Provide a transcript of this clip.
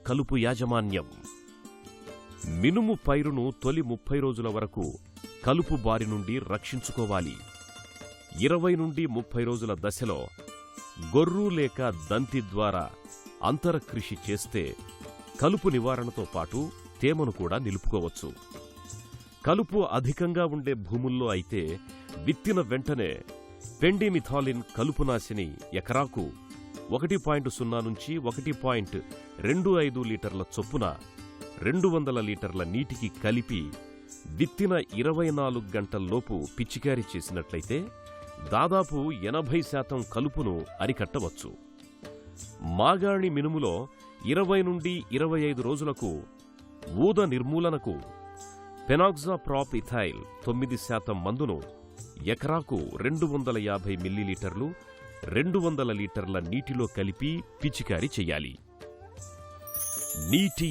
కలుపు యాజమాన్యం. మినుము పైరును తొలి 30 రోజుల వరకు కలుపు బారి నుండి రక్షించుకోవాలి. 20 నుండి 30 రోజుల దశలో గొర్రు లేక దంతి ద్వారా అంతరకృషి చేస్తే కలుపు నివారణతో పాటు తేమను కూడా నిలుపుకోవచ్చు. కలుపు అధికంగా ఉండే భూముల్లో అయితే విత్తిన వెంటనే పెండిమిథాలిన్ కలుపునాశిని ఎకరాకు 1.0 నుంచి 1.25 లీటర్ల చొప్పున 200 లీటర్ల నీటికి కలిపి విత్తిన 24 గంటల్లోపు పిచికారీ చేసినట్లయితే దాదాపు 80% కలుపును అరికట్టవచ్చు. మాగాణి మినుములో 20 నుండి 25 రోజులకు ఊద నిర్మూలనకు పెనాక్సాప్రాప్ ఇథైల్ 9% మందును ఎకరాకు 250 మిల్లీలీటర్లు 200 లీటర్ల నీటిలో కలిపి పిచికారీ చెయ్యాలి. నీటి